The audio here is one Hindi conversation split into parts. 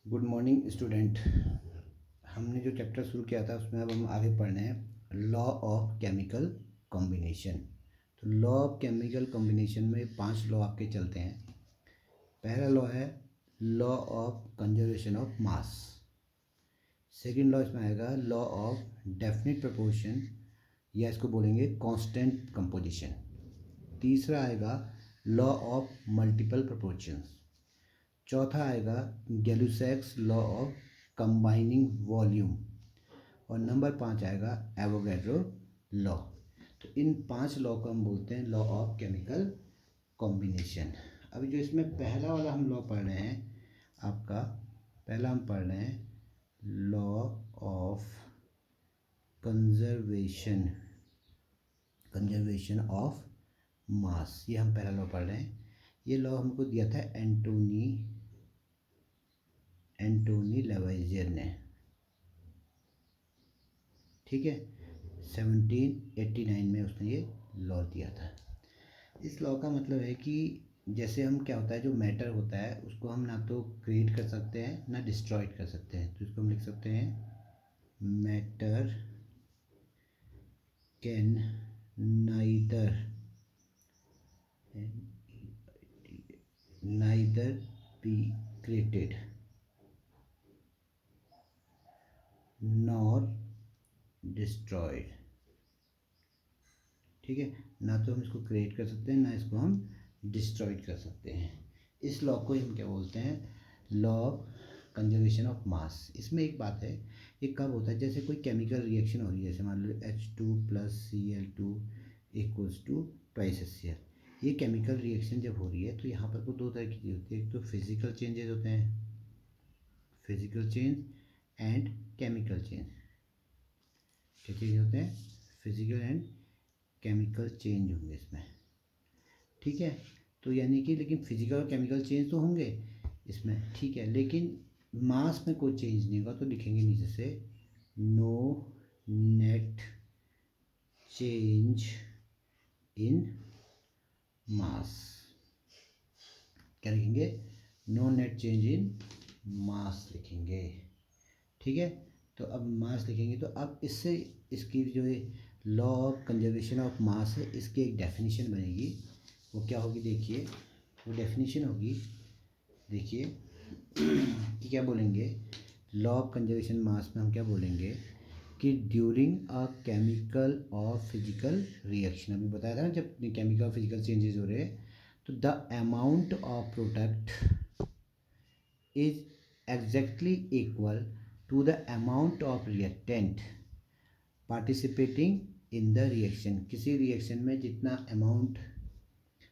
Good morning student. हमने जो चैप्टर शुरू किया था उसमें अब हम आगे पढ़ रहे हैं लॉ ऑफ केमिकल कॉम्बिनेशन। तो लॉ ऑफ केमिकल कॉम्बिनेशन में 5 लॉ आपके चलते हैं। पहला लॉ है law of conservation of mass. Second law इसमें आएगा लॉ ऑफ डेफिनिट प्रोपोर्शन या इसको बोलेंगे कांस्टेंट कंपोजिशन। तीसरा आएगा लॉ ऑफ मल्टीपल प्रोपोर्शंस। चौथा आएगा गैलुसैक्स लॉ ऑफ कंबाइनिंग वॉल्यूम। और नंबर 5 आएगा एवोगैड्रो लॉ। तो इन 5 लॉ को हम बोलते हैं लॉ ऑफ केमिकल कॉम्बिनेशन। अभी जो इसमें पहला वाला हम लॉ पढ़ रहे हैं, आपका पहला हम पढ़ रहे हैं law of conservation of mass. ये हम पहला लॉ पढ़ रहे हैं। ये लॉ हमको दिया था एंटोनी लेवाइजियर ने, ठीक है। 1789 में उसने ये लॉ दिया था। इस लॉ का मतलब है कि जैसे हम क्या होता है, जो मैटर होता है उसको हम ना तो क्रिएट कर सकते हैं ना डिस्ट्रॉयड कर सकते हैं। तो इसको हम लिख सकते हैं matter can neither be created nor destroyed, ठीक है। ना तो हम इसको क्रिएट कर सकते हैं ना इसको हम डिस्ट्रॉयड कर सकते हैं। इस लॉ को हम क्या बोलते हैं, law of conservation of mass. इसमें एक बात है, ये कब होता है, जैसे कोई केमिकल रिएक्शन हो रही है, जैसे मान लो H2+Cl2 equals to twice HCl। ये केमिकल रिएक्शन जब हो रही है तो यहाँ पर को 2 तरह की चीज़ होती है। एक तो फिजिकल चेंजेस होते हैं, physical change and chemical change. क्या चीज़ होते हैं, फिजिकल एंड केमिकल चेंज होंगे इसमें, ठीक है। तो यानी कि लेकिन फिजिकल और केमिकल चेंज तो होंगे इसमें, ठीक है, लेकिन मास में कोई चेंज नहीं होगा। तो लिखेंगे नीचे से नो नेट चेंज इन मास। क्या लिखेंगे, नो नेट चेंज इन मास लिखेंगे, ठीक है। तो अब मास लिखेंगे तो अब इससे इसकी जो law of conservation of mass है, इसकी एक डेफिनेशन बनेगी। वो क्या होगी, देखिए वो डेफिनेशन होगी, देखिए कि क्या बोलेंगे, लॉ ऑफ कंजर्वेशन मास में हम क्या बोलेंगे कि ड्यूरिंग अ केमिकल और फिजिकल रिएक्शन, अभी बताया था ना, जब केमिकल और फिजिकल चेंजेस हो रहे हैं तो the amount of product is exactly equal to the amount of reactant participating in the reaction. किसी रिएक्शन में जितना अमाउंट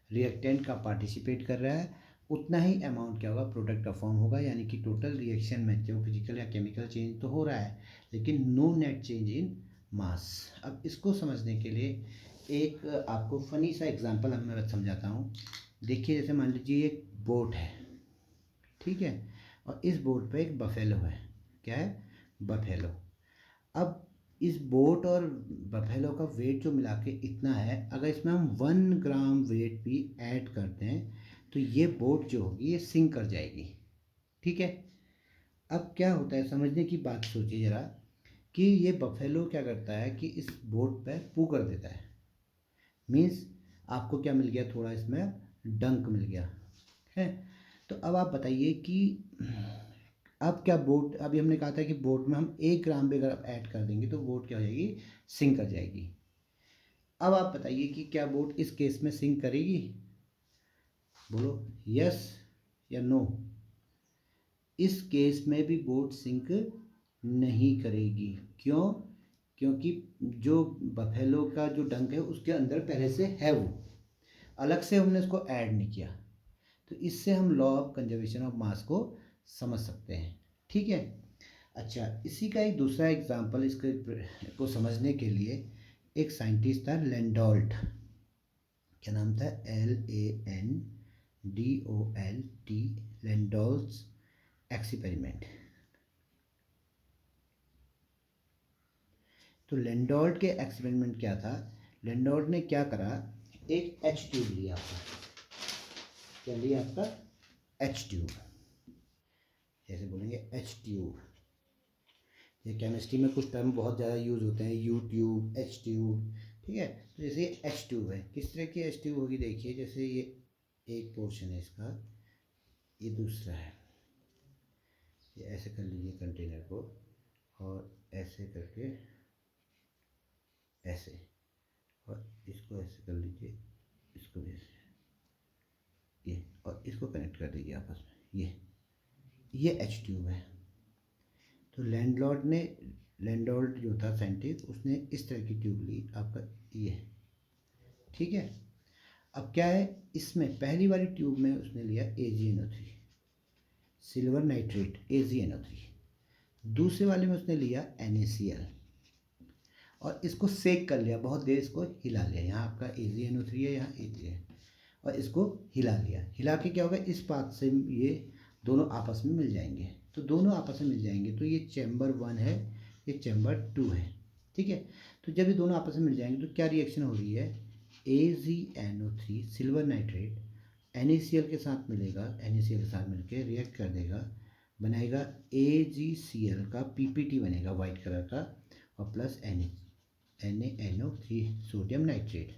रिएक्टेंट का पार्टिसिपेट कर रहा है उतना ही अमाउंट क्या होगा, प्रोडक्ट का फॉर्म होगा। यानी कि टोटल रिएक्शन में जो फिजिकल या केमिकल चेंज तो हो रहा है लेकिन नो नेट चेंज इन मास। अब इसको समझने के लिए एक आपको फनी सा एग्जांपल मैं समझाता हूँ। देखिए जैसे मान लीजिए एक बोट है, ठीक है, और इस बोट पे एक बफेलो है। क्या है, बफेलो। अब इस बोट और बफेलो का वेट जो मिला के इतना है, अगर इसमें हम 1 ग्राम वेट भी ऐड करते हैं तो ये बोट जो होगी ये सिंक कर जाएगी, ठीक है। अब क्या होता है, समझने की बात सोचिए ज़रा कि ये बफेलो क्या करता है कि इस बोट पे पू कर देता है। मीन्स आपको क्या मिल गया, थोड़ा इसमें डंक मिल गया है। तो अब आप बताइए कि अब क्या बोट, अभी हमने कहा था कि बोट में हम 1 ग्राम भी अगर ऐड कर देंगे तो बोट क्या हो जाएगी, सिंक कर जाएगी। अब आप बताइए कि क्या बोट इस केस में सिंक करेगी, बोलो यस या नो। इस केस में भी बोट सिंक नहीं करेगी। क्यों, क्योंकि जो बफेलो का जो डंक है उसके अंदर पहले से है, वो अलग से हमने उसको ऐड नहीं किया। तो इससे हम law of conservation of mass को समझ सकते हैं, ठीक है। अच्छा, इसी का एक दूसरा एग्जांपल इसके को समझने के लिए एक साइंटिस्ट था लैंडोल्ट। क्या नाम था, LANDOLT, लैंडोल्ट्स एक्सपेरिमेंट। तो लैंडोल्ट के एक्सपेरिमेंट क्या था, लैंडोल्ट ने क्या करा, एक एच ट्यूब लिया आपका, क्या लिया आपका, एच ट्यूब। ऐसे बोलेंगे एच ट्यूब। ये केमिस्ट्री में कुछ टर्म बहुत ज़्यादा यूज़ होते हैं, यू ट्यूब, एच ट्यूब, ठीक है। तो जैसे ये एच ट्यूब है, किस तरह की एच ट्यूब होगी देखिए, जैसे ये एक पोर्शन है इसका, ये दूसरा है, ये ऐसे कर लीजिए कंटेनर को, और ऐसे करके ऐसे, और इसको ऐसे कर लीजिए, इसको भी ऐसे, ये, और इसको कनेक्ट कर दीजिए आपस में, ये एच ट्यूब है। तो लैंडोल्ट जो था साइंटिस्ट, उसने इस तरह की ट्यूब ली आपका, ये, ठीक है। अब क्या है, इसमें पहली वाली ट्यूब में उसने लिया AgNO3, सिल्वर नाइट्रेट, AgNO3। दूसरे वाले में उसने लिया NaCl, और इसको सेक कर लिया, बहुत देर इसको हिला लिया। यहाँ आपका AgNO3 है, यहाँ Ag है, और इसको हिला लिया। हिला के क्या होगा, इस पाथ से ये दोनों आपस में मिल जाएंगे। तो दोनों आपस में मिल जाएंगे, तो ये चैम्बर 1 है, ये चैम्बर 2 है, ठीक है। तो जब ये दोनों आपस में मिल जाएंगे तो क्या रिएक्शन हो रही है, AgNO3 सिल्वर नाइट्रेट NaCl के साथ मिलेगा, NaCl के साथ मिलके रिएक्ट कर देगा, बनाएगा AgCl का PPT बनेगा वाइट कलर का, और प्लस NaNO3 सोडियम नाइट्रेट,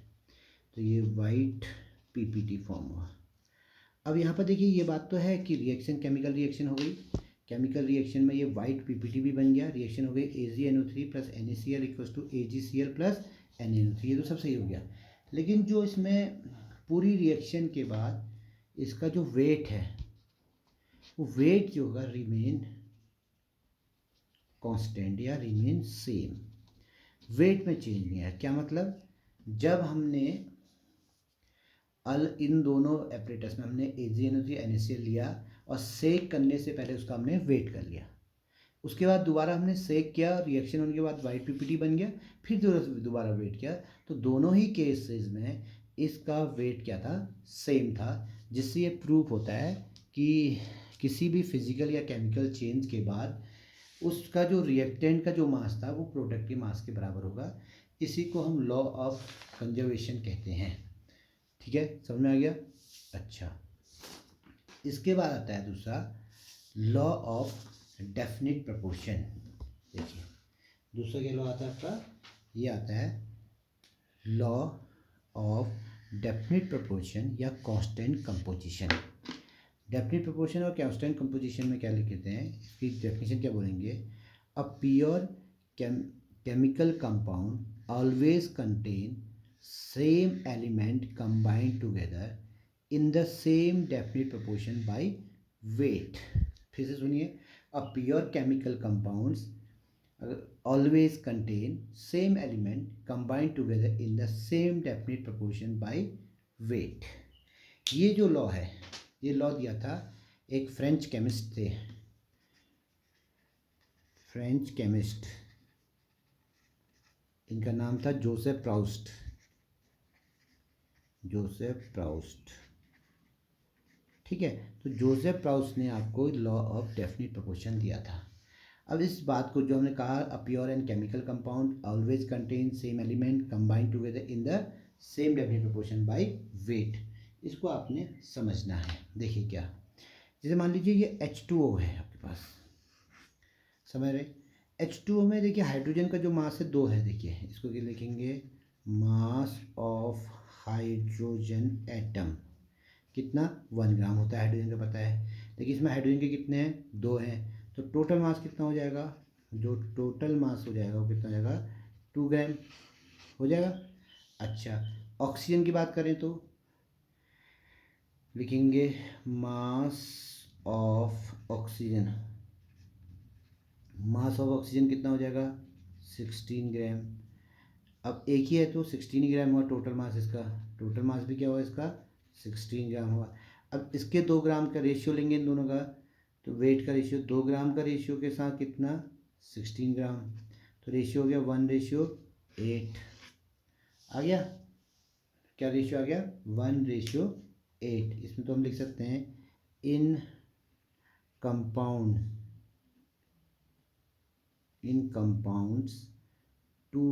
तो ये वाइट PPT फॉर्म हुआ। अब यहाँ पर देखिए, ये बात तो है कि रिएक्शन केमिकल रिएक्शन हो गई। केमिकल रिएक्शन में ये वाइट PPT भी बन गया, रिएक्शन हो गई AgNO3 plus NaCl equals to AgCl plus NaNO3, ये तो सब सही हो गया। लेकिन जो इसमें पूरी रिएक्शन के बाद इसका जो वेट है, वो वेट जो होगा रिमेन कांस्टेंट या रिमेन सेम, वेट में चेंज नहीं है। क्या मतलब, जब हमने इन दोनों एपरेटस में हमने AgNO3 NaCl लिया, और सेक करने से पहले उसका हमने वेट कर लिया, उसके बाद दोबारा हमने सेक किया, रिएक्शन होने के बाद वाइट PPT बन गया, फिर दोबारा वेट किया, तो दोनों ही केसेस में इसका वेट क्या था, सेम था। जिससे ये प्रूफ होता है कि किसी भी फिजिकल या केमिकल चेंज के बाद उसका जो रिएक्टेंट का जो मास था वो प्रोडक्ट के मास के बराबर होगा। इसी को हम लॉ ऑफ कंजर्वेशन कहते हैं, ठीक है, समझ में आ गया। अच्छा, इसके बाद आता है दूसरा, लॉ ऑफ डेफिनिट प्रपोर्शन। देखिए, दूसरा क्या लॉ आता है आपका, ये आता है लॉ ऑफ डेफिनिट प्रपोर्शन या कांस्टेंट कंपोजिशन। डेफिनिट प्रपोर्शन और कांस्टेंट कंपोजिशन में क्या लिखते हैं, इसकी डेफिनेशन क्या बोलेंगे, a pure chemical compound always contain same element combined together in the same definite proportion by weight। फिर से सुनिए, a pure chemical compounds always contain same element combined together in the same definite proportion by weight। ये जो लॉ है, ये लॉ दिया था एक फ्रेंच केमिस्ट थे, फ्रेंच केमिस्ट, इनका नाम था जोसेफ प्राउस्ट, जोसेफ प्राउस्ट, ठीक है। तो जोसेफ प्राउस्ट ने आपको लॉ ऑफ डेफिनिट प्रोपोर्शन दिया था। अब इस बात को जो हमने कहा, a pure and chemical compound always contain same element combined together in the same definite proportion by weight, इसको आपने समझना है। देखिए क्या, जैसे मान लीजिए ये H2O है आपके पास, समझ रहे, H2O में देखिए हाइड्रोजन का जो मास है 2 है। देखिए इसको क्या लिखेंगे, मास ऑफ हाइड्रोजन एटम कितना, 1 ग्राम होता है हाइड्रोजन का, पता है। देखिए इसमें हाइड्रोजन के कितने हैं, 2 हैं, तो टोटल मास कितना हो जाएगा, जो टोटल मास हो जाएगा वो कितना हो जाएगा, 2 ग्राम हो जाएगा। अच्छा, ऑक्सीजन की बात करें तो लिखेंगे mass of oxygen, mass of oxygen कितना हो जाएगा, 16 ग्राम। अब एक ही है तो 16 ग्राम हुआ टोटल मास इसका, टोटल मास भी क्या हुआ इसका, 16 ग्राम हुआ। अब इसके 2 ग्राम का रेशियो लेंगे इन दोनों का, तो वेट का रेशियो 2 ग्राम का रेशियो के साथ कितना, 16 ग्राम, तो रेशियो हो गया 1:8 आ गया। क्या रेशियो आ गया, 1:8। इसमें तो हम लिख सकते हैं in compound, in compounds 2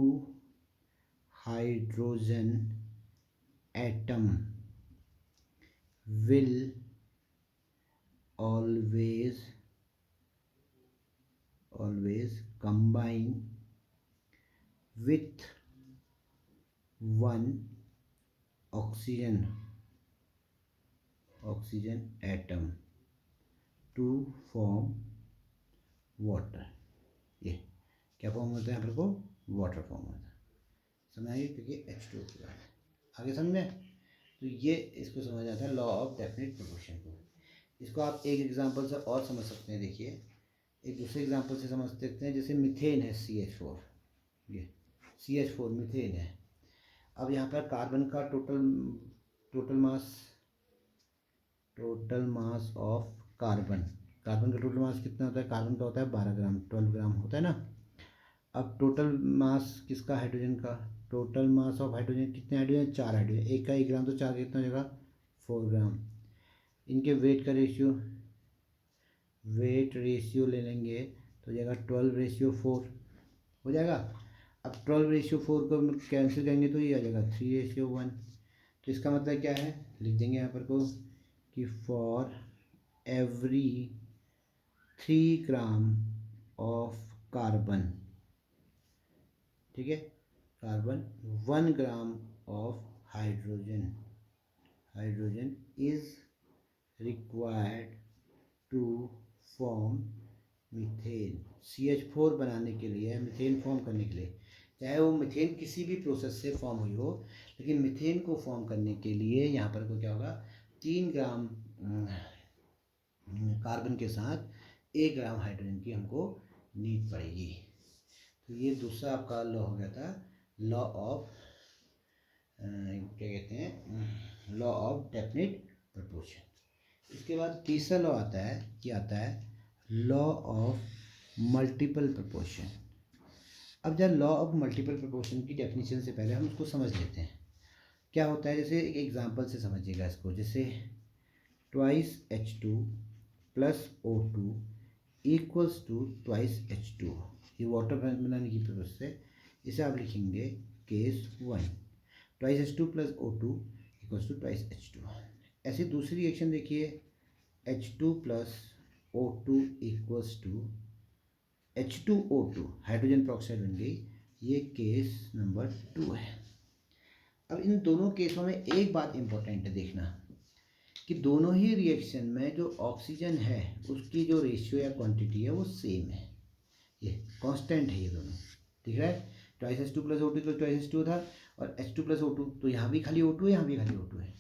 hydrogen atom will always always combine with one oxygen atom to form water। ये क्या फॉर्म होता है यहाँ पर को? वाटर फॉर्म होता है। समझ आइए, क्योंकि H2 की बात है। आगे समझ में? तो ये इसको समझ आता है लॉ ऑफ डेफिनेट प्रोपोर्शन को। इसको आप एक एग्जांपल से और समझ सकते हैं। देखिए, एक दूसरे एग्जांपल से समझ सकते हैं। जैसे मिथेन है CH4, ये CH4 मिथेन है। अब यहाँ पर कार्बन का टोटल मास ऑफ कार्बन का टोटल मास कितना होता है? कार्बन का होता है 12 ग्राम, 12 ग्राम होता है ना। अब टोटल मास किसका? हाइड्रोजन का। टोटल मास ऑफ हाइड्रोजन कितने हाइड्रोजन? 4 हाइड्रोजन। एक का 1 ग्राम, तो 4 का कितना हो जाएगा? 4 ग्राम। इनके वेट रेशियो ले लेंगे तो हो जाएगा 12:4 हो जाएगा। अब 12:4 को कैंसिल करेंगे तो ये आ जाएगा 3:1। तो इसका मतलब क्या है? लिख देंगे यहाँ पर को कि for every 3 gram of carbon, ठीक है, carbon 1 gram of hydrogen is required to form methane. CH4 बनाने के लिए, मीथेन फॉर्म करने के लिए, चाहे वो मीथेन किसी भी प्रोसेस से फॉर्म हुई हो, लेकिन मीथेन को फॉर्म करने के लिए यहाँ पर को क्या होगा? 3 ग्राम कार्बन के साथ 1 ग्राम हाइड्रोजन की हमको नीड पड़ेगी। तो ये दूसरा आपका लॉ हो गया था, लॉ ऑफ क्या कहते हैं? Law of definite proportion. इसके बाद तीसरा लॉ आता है, क्या आता है? Law of multiple proportion. अब जब लॉ ऑफ मल्टीपल प्रोपोर्शन की डेफिनेशन से पहले हम उसको समझ लेते हैं क्या होता है। जैसे एक एग्जांपल से समझिएगा इसको। जैसे twice H2 plus O2 equals to twice H2। ये वाटर बनाने की प्रोसेस है। इसे आप लिखेंगे case 1, twice H2 plus O2 equals to twice H2। ऐसे दूसरी रिएक्शन देखिए, H2 plus O2 equals to H2O2, hydrogen peroxide बन गई। ये केस नंबर 2 है। अब इन दोनों केसों में एक बात इंपॉर्टेंट है देखना कि दोनों ही रिएक्शन में जो ऑक्सीजन है उसकी जो रेशियो या क्वांटिटी है वो सेम है, ये कांस्टेंट है। ये दोनों ठीक है। ट्वाइस H2 प्लस O2 तो ट्वाइस H2 था, और H2 प्लस O2 तो यहाँ भी खाली O2 है, यहाँ भी खाली O2 है।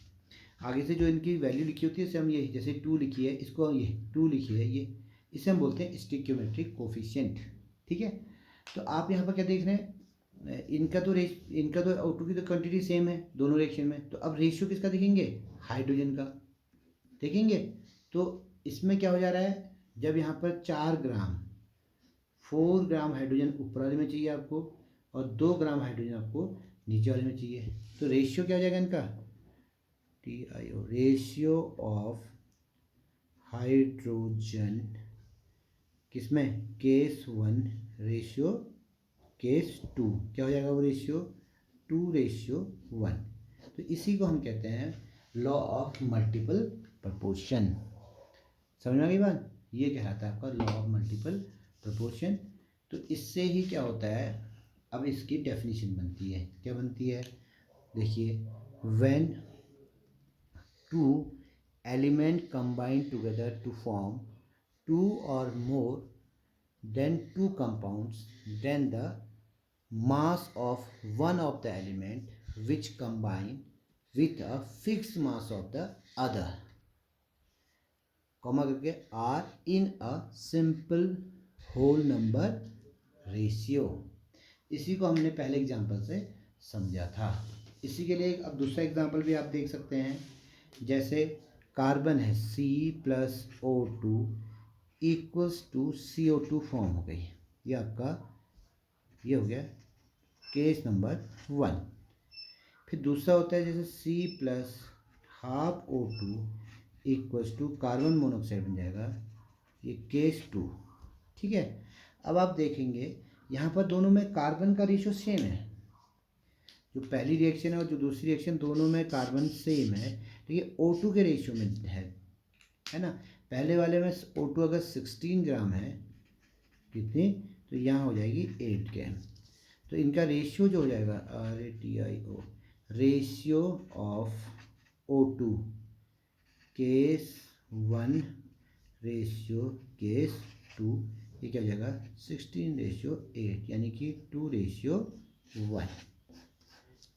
आगे से जो इनकी वैल्यू लिखी होती है इसे हम ये, जैसे 2 लिखी है, इसको ये 2 लिखी है, ये इसे हम बोलते हैं स्टिक्योमेट्रिक कोफिशिएंट। ठीक है। तो आप यहाँ पर क्या देख रहे हैं? इनका तो O2 की तो क्वांटिटी सेम है दोनों रिएक्शन में। तो अब रेशियो किसका देखेंगे? हाइड्रोजन का देखेंगे। तो इसमें क्या हो जा रहा है? जब यहाँ पर 4 ग्राम हाइड्रोजन ऊपर वाले में चाहिए आपको, और 2 ग्राम हाइड्रोजन आपको नीचे वाले में चाहिए, तो रेशियो क्या हो जाएगा इनका? TiO, रेशियो ऑफ हाइड्रोजन किसमें? केस 1 रेशियो केस 2, क्या हो जाएगा वो रेशियो? 2:1। तो इसी को हम कहते हैं लॉ ऑफ मल्टीपल प्रोपोर्शन। समझ में आ गई बात? ये कहलाता है आपका लॉ ऑफ मल्टीपल प्रोपोर्शन। तो इससे ही क्या होता है? अब इसकी डेफिनेशन बनती है। क्या बनती है? देखिए, when 2 element combine together to form 2 or more than 2 compounds, then the mass of one of the element which combine with a fixed mass of the other, comma करके, are in a simple whole number ratio. इसी को हमने पहले एग्जांपल से समझा था। इसी के लिए अब दूसरा एग्जांपल भी आप देख सकते हैं। जैसे कार्बन है C plus O2 equals to CO2 form हो गई। ये आपका ये हो गया केस नंबर 1। फिर दूसरा होता है जैसे C plus half O2 equals to carbon monoxide बन जाएगा, ये केस 2। ठीक है। अब आप देखेंगे यहाँ पर दोनों में कार्बन का रेशियो सेम है। जो पहली रिएक्शन है और जो दूसरी रिएक्शन, दोनों में कार्बन सेम है। तो ये O2 के रेशियो में है ना। पहले वाले में O2 अगर 16 ग्राम है कितनी, तो यहाँ हो जाएगी 8 के। तो इनका रेशियो जो हो जाएगा RATIO, ratio of O2 case 1 ratio case 2, ये क्या हो जाएगा 16:8, यानी कि 2:1।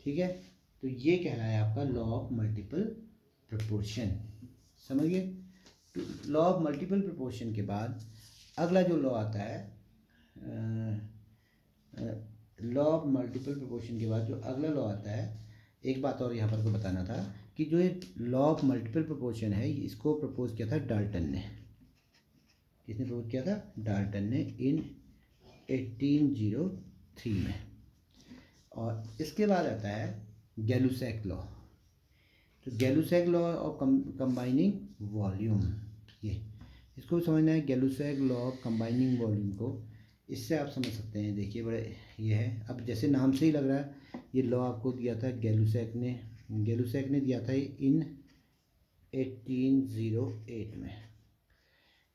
ठीक है, तो ये कहलाया आपका लॉ ऑफ मल्टीपल प्रोपोर्शन। समझिए, लॉ ऑफ मल्टीपल प्रोपोर्शन के बाद अगला जो लॉ आता है, लॉ ऑफ मल्टीपल प्रोपोर्शन के बाद जो अगला लॉ आता है, एक बात और यहाँ पर को बताना था कि जो ये लॉ ऑफ मल्टीपल प्रोपोर्शन है, इसको प्रपोज किया था डाल्टन ने। किसने प्रपोज किया था? डाल्टन ने इन 1803 में। और इसके बाद आता है गैलुसैक लॉ। तो गैलुसैक लॉ ऑफ कंबाइनिंग वॉल्यूम, ये इसको समझना है। गैलुसैक लॉ ऑफ कंबाइनिंग वॉल्यूम को इससे आप समझ सकते हैं। देखिए बड़े ये है, अब जैसे नाम से ही लग रहा है, ये लॉ आपको दिया था गैलुसैक ने दिया था इन 1808 में।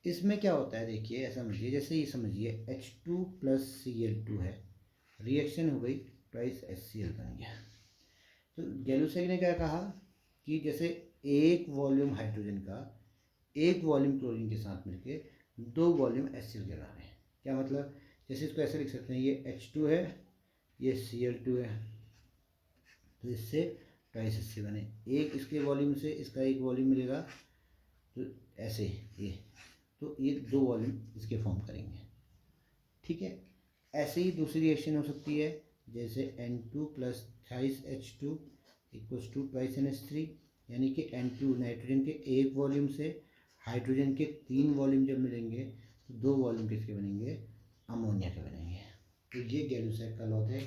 इसमें क्या होता है देखिए, ऐसा समझिए, जैसे ये समझिए H2 + Cl2 है, रिएक्शन हो गई, ट्वाइस HCl बन गया। तो गैलुसैक ने क्या कहा कि जैसे एक वॉल्यूम हाइड्रोजन का एक वॉल्यूम क्लोरीन के साथ मिलके 2 वॉल्यूम HCl के बना रहे हैं। क्या मतलब, जैसे इसको ऐसे लिख सकते हैं, ये H2 है, ये Cl2 है, तो इससे ट्वाइस HCl बने। एक इसके वॉल्यूम से इसका एक वॉल्यूम मिलेगा, तो ऐसे ये, तो ये 2 वॉल्यूम इसके फॉर्म करेंगे। ठीक है, ऐसे ही दूसरी रिएक्शन हो सकती है, जैसे N2 + thrice H2 = twice NH3, यानी कि N2 नाइट्रोजन के एक वॉल्यूम से हाइड्रोजन के 3 वॉल्यूम जब मिलेंगे तो 2 वॉल्यूम किसके बनेंगे? अमोनिया के बनेंगे। तो ये गैलुसैक का लॉ है,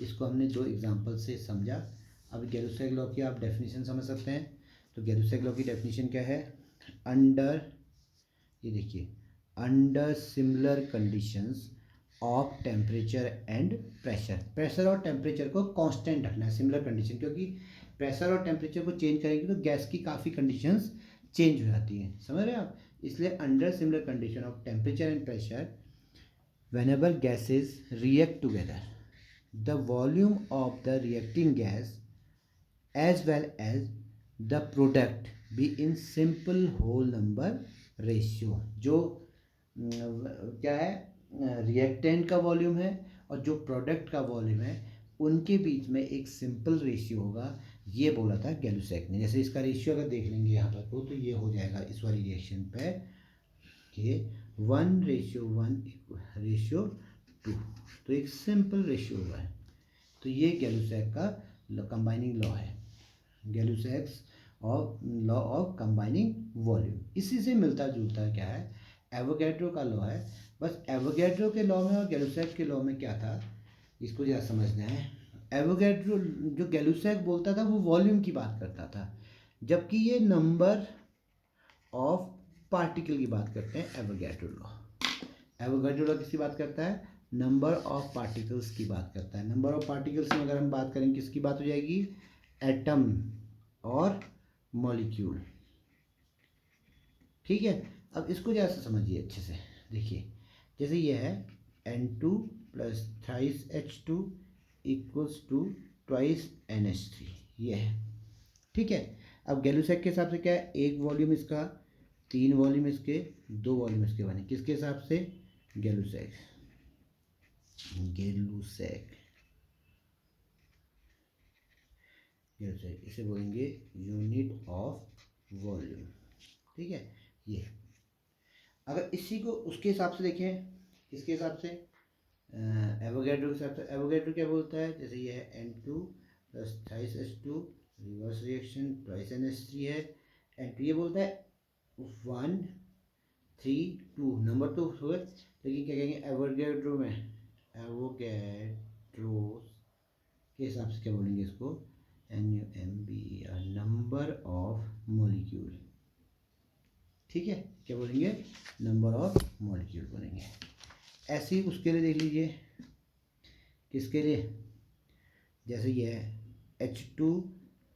इसको हमने 2 एग्जांपल से समझा। अब गैलुसैक लॉ की आप डेफिनेशन समझ सकते हैं। तो गैलुसैक लॉ की डेफिनेशन क्या है? अंडर, ये देखिए, under similar conditions of temperature and pressure. Pressure और टेम्परेचर को कांस्टेंट रखना है, सिमिलर कंडीशन, क्योंकि प्रेशर और टेम्परेचर को चेंज करेंगे तो गैस की काफ़ी कंडीशंस चेंज हो जाती हैं। समझ रहे हैं आप? इसलिए under similar condition of temperature and pressure whenever gases react together, the volume of the reacting gas as well as the product be in simple whole number ratio. जो क्या है, रिएक्टेंट का वॉल्यूम है और जो प्रोडक्ट का वॉल्यूम है, उनके बीच में एक सिंपल रेशियो होगा, ये बोला था गैलुसैक ने। जैसे इसका रेशियो अगर देख लेंगे यहाँ पर तो ये हो जाएगा इस वाली रिएक्शन पे कि 1:1:2, तो एक सिंपल रेशियो हुआ है। तो ये गैलुसैक का कंबाइनिंग लॉ है, गैलुसैक्स और लॉ ऑफ कंबाइनिंग वॉल्यूम। इसी से मिलता जुलता क्या है, एवोगैड्रो का लॉ है। बस एवोगैड्रो के लॉ में और गैलुसैक के लॉ में क्या था, इसको ज़रा समझना है। एवोगैड्रो, जो गैलुसैक बोलता था, वो वॉल्यूम की बात करता था, जबकि ये नंबर ऑफ पार्टिकल की बात करते हैं। एवोगैड्रो लॉ किसकी बात करता है? नंबर ऑफ पार्टिकल्स की बात करता है। नंबर ऑफ पार्टिकल्स में अगर हम बात करें, किसकी बात हो जाएगी? एटम और मॉलिक्यूल। ठीक है, अब इसको जैसे समझिए अच्छे से। देखिए, जैसे ये है N2 + thrice H2 = twice NH3, ये है। ठीक है, अब गैलुसैक के हिसाब से क्या है, एक वॉल्यूम इसका, 3 वॉल्यूम इसके, 2 वॉल्यूम इसके बने। किसके हिसाब से? गैलुसैक इसे बोलेंगे यूनिट ऑफ वॉल्यूम। ठीक है, ये अगर इसी को उसके हिसाब से देखें, किसके हिसाब से? एवोगैड्रो के हिसाब से। एवोगैड्रो क्या बोलता है, जैसे ये है N2 + thrice H2, reverse reaction, twice NH3 है। N2 ये बोलता है 1 3 2 नंबर तो हुए, लेकिन क्या कहेंगे एवोगैड्रो में? एवोगैड्रो के हिसाब से क्या बोलेंगे इसको? NUMBER, number of molecule. ठीक है, क्या बोलेंगे? नंबर ऑफ मॉलिक्यूल बोलेंगे। ऐसे ही उसके लिए देख लीजिए, किसके लिए? जैसे ये है H2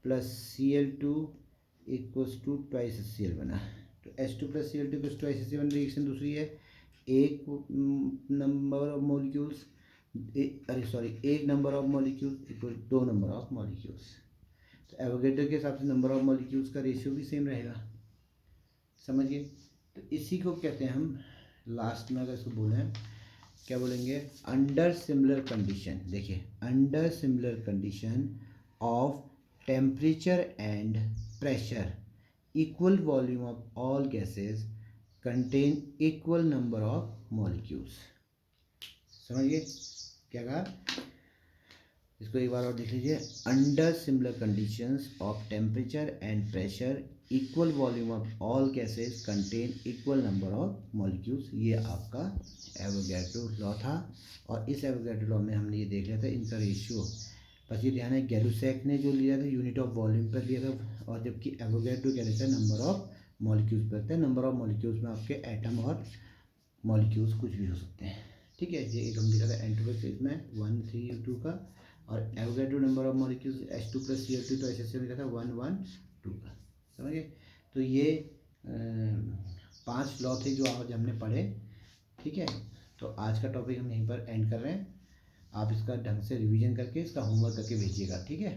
+ Cl2 = ट्वाइस HCl बना, तो H2 + Cl2 = ट्वाइस HCl बन। रिएक्शन दूसरी है एक नंबर ऑफ मॉलिक्यूल्स एक number of molecules equal 2 number of molecules. तो एवोगैड्रो के हिसाब से नंबर ऑफ मॉलिक्यूल्स का रेशियो भी सेम रहेगा, समझिए। तो इसी को कहते हैं हम, लास्ट में अगर इसको बोलें क्या बोलेंगे, अंडर सिमिलर कंडीशन। देखिए, under similar condition of temperature and pressure equal volume of all gases contain equal number of molecules. समझिए क्या कहा, इसको एक बार और देख लीजिए। Under similar conditions of temperature and pressure equal volume of all gases contain equal number of molecules. ये आपका एवोगैड्रो लॉ था। और इस एवोगैड्रो लॉ में हमने ये देख लिया था इनका रेशियो। बस ये ध्यान है, गैलुसैक ने जो लिया था यूनिट ऑफ वॉल्यूम पर लिया था, और जबकि एवोगैड्रो क्या लेता है नंबर ऑफ मॉलिक्यूल्स पर लेता है। नंबर ऑफ मॉलिक्यूल्स में आपके एटम और मॉलिक्यूल्स कुछ भी हो सकते हैं, ठीक है। ये एक हम लिखा था एंट्रोपिक में 1 3 2 का, और Avogadro number of molecules H2 + Cl2, तो ऐसे लिखा था 1 1 2 का, समझिए। तो ये 5 लॉ थे जो आज हमने पढ़े, ठीक है। तो आज का टॉपिक हम यहीं पर एंड कर रहे हैं। आप इसका ढंग से रिवीजन करके इसका होमवर्क करके भेजिएगा, ठीक है।